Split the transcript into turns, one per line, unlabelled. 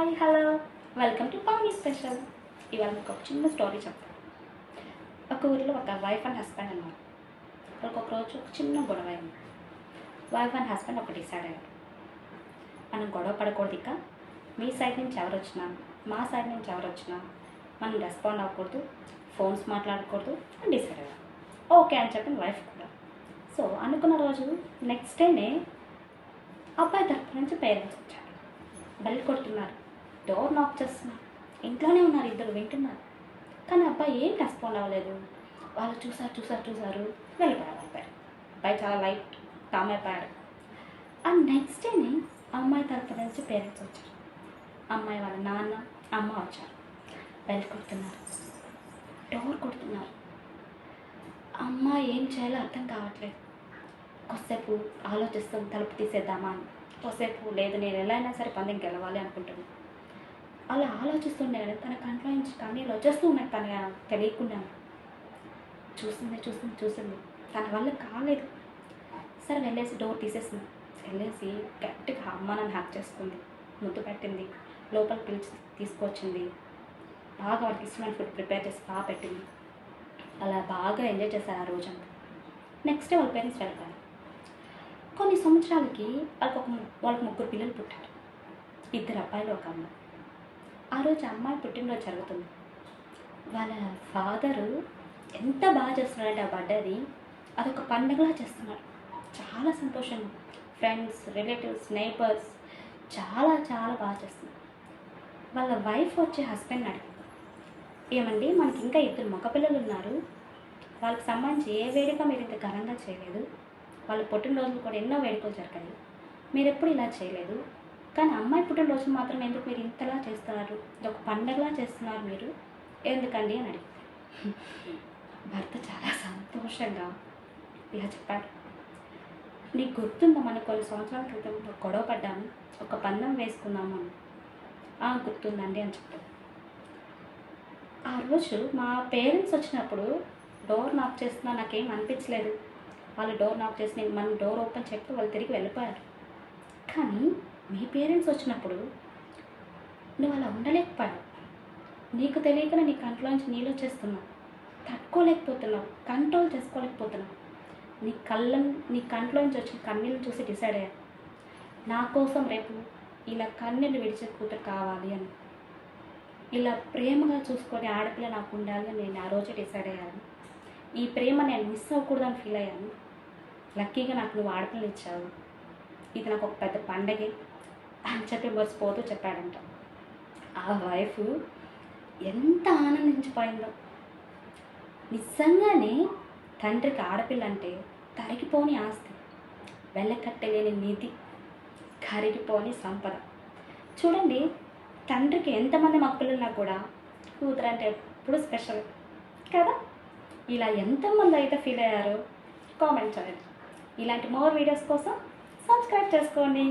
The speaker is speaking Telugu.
Hi hello welcome to pani special. ఇవాళ మీకు ఒక చిన్న స్టోరీ చెప్తాను. ఒక ఊరిలో ఒక వైఫ్ అండ్ హస్బెండ్ అన్నారు. వాళ్ళకి ఒక రోజు ఒక చిన్న గొడవ అయింది. వైఫ్ అండ్ హస్బెండ్ ఒక డిసైడ్ అయ్యారు, మనం గొడవ పడకూడదు, ఇక మీ సైడ్ నుంచి ఎవరు వచ్చినా మా సైడ్ నుంచి ఎవరు వచ్చినా మనం రెస్పాండ్ అవ్వకూడదు, ఫోన్స్ మాట్లాడకూడదు అని డిసైడ్ అయ్యారు. ఓకే అని చెప్పిన వైఫ్ కూడా. సో అనుకున్న రోజు నెక్స్ట్ డేనే అబ్బాయి తరపు నుంచి పేరెంట్స్ వచ్చారు. బెల్ కొడుతున్నారు, డోర్ నాక్ చేస్తున్నారు. ఇంట్లోనే ఉన్నారు, ఇద్దరు వింటున్నారు. కానీ అబ్బాయి ఏం రెస్పాండ్ అవ్వలేదు. వాళ్ళు చూసారు వెళ్ళిపోయారు. అబ్బాయి చాలా లైట్ కామ్ అయిపోయాడు. ఆ నెక్స్ట్ డేని అమ్మాయి తరపు నుంచి పేరెంట్స్ వచ్చారు. అమ్మాయి వాళ్ళ నాన్న అమ్మ వచ్చారు. బెల్ కొడుతున్నారు, డోర్ కొడుతున్నారు. అమ్మాయి ఏం చేయాలో అర్థం కావట్లేదు. కొద్దిసేపు ఆలోచిస్తాం, తలుపు తీసేద్దామా అని. కొద్దిసేపు లేదు, నేను ఎలా అయినా సరే పందెం గెలవాలి అనుకుంటున్నాను. అలా ఆలోచిస్తుండే కానీ తన కంట్లో నుంచి కన్నీళ్ళు వచ్చేస్తూ ఉన్నాయి. తన తెలియకుండా చూసింది. తన వల్ల కాలేదు. సరే వెళ్ళేసి డోర్ తీసేసింది. వెళ్ళేసి గట్టిగా అమ్మ నన్ను హ్యాక్ చేసుకుంది, ముద్దు పెట్టింది, లోపలికి పిలిచి తీసుకొచ్చింది. బాగా వాళ్ళకి ఇష్టమైన ఫుడ్ ప్రిపేర్ చేసి బాగా పెట్టింది. అలా బాగా ఎంజాయ్ చేశారు ఆ రోజంతా. నెక్స్ట్ డే వాళ్ళ పేరెంట్స్ వెళ్తారు. కొన్ని సంవత్సరాలకి వాళ్ళకి ముగ్గురు పిల్లలు పుట్టారు. ఇద్దరు అబ్బాయిలు ఒక అమ్మాయి. ఆ రోజు అమ్మాయి పుట్టినరోజు జరుగుతుంది. వాళ్ళ ఫాదరు ఎంత బాగా చేస్తున్నాడంటే ఆ బర్త్డేది అదొక పండుగలా చేస్తున్నాడు. చాలా సంతోషంగా ఫ్రెండ్స్, రిలేటివ్స్, నైబర్స్ చాలా చాలా బాగా చేస్తున్నారు. వాళ్ళ వైఫ్ వచ్చి హస్బెండ్ అడిగింది, ఏమండి మనకి ఇంకా ఇద్దరు మగపిల్లలు ఉన్నారు, వాళ్ళకి సంబంధించి ఏ వేడుక మీరు ఇంత ఘనంగా చేయలేదు. వాళ్ళ పుట్టినరోజులు కూడా ఎన్నో వేడుకలు జరిగాయి, మీరు ఎప్పుడు ఇలా చేయలేదు. కానీ అమ్మాయి పుట్టినరోజు మాత్రం ఎందుకు మీరు ఇంతలా చేస్తున్నారు, ఇది ఒక పండగలా చేస్తున్నారు మీరు, ఎందుకండి అని అడిగింది. భర్త చాలా సంతోషంగా ఇలా చెప్పాడు, నీకు గుర్తుందా మనం కొన్ని సంవత్సరాల క్రితం గొడవ పడ్డాము, ఒక పందెం వేసుకున్నాము అని. గుర్తుందండి అని చెప్పాడు. ఆ రోజు మా పేరెంట్స్ వచ్చినప్పుడు డోర్ నాక్ చేస్తున్నా నాకేం అనిపించలేదు. వాళ్ళు డోర్ నాక్ చేసి మనం డోర్ ఓపెన్ చెప్పి వాళ్ళు తిరిగి వెళ్ళిపోయారు. కానీ మీ పేరెంట్స్ వచ్చినప్పుడు నువ్వు అలా ఉండలేకపోయావు. నీకు తెలియకనే నీ కంట్లోంచి నీళ్ళు వచ్చేస్తున్నావు, తట్టుకోలేకపోతున్నావు, కంట్రోల్ చేసుకోలేకపోతున్నావు. నీ కంట్లోంచి వచ్చిన కన్నీళ్ళు చూసి డిసైడ్ అయ్యాను, నా కోసం రేపు ఇలా కన్నీళ్ళు విడిచే కూతురు కావాలి అని. ఇలా ప్రేమగా చూసుకొని ఆడపిల్ల నాకు ఉండాలి అని నేను ఆ రోజే డిసైడ్ అయ్యాను. ఈ ప్రేమ నేను మిస్ అవ్వకూడదని ఫీల్ అయ్యాను. లక్కీగా నాకు నువ్వు ఆడపిల్లని ఇచ్చావు, ఇది నాకు ఒక పెద్ద పండగే అని చెప్పి మర్చిపోతూ చెప్పాడంట. ఆ వైఫ్ ఎంత ఆనందించిపోయిందో. నిజంగానే తండ్రికి ఆడపిల్ల అంటే తరిగిపోని ఆస్తి, వెళ్ళకట్టలేని నిధి, కరిగిపోని సంపద. చూడండి, తండ్రికి ఎంతమంది మగపిల్లలున్నా కూడా కూతురు అంటే ఎప్పుడు స్పెషల్ కదా. ఇలా ఎంతమంది అయితే ఫీల్ అయ్యారో కామెంట్ చేయండి. ఇలాంటి మోర్ వీడియోస్ కోసం సబ్స్క్రైబ్ చేసుకోండి.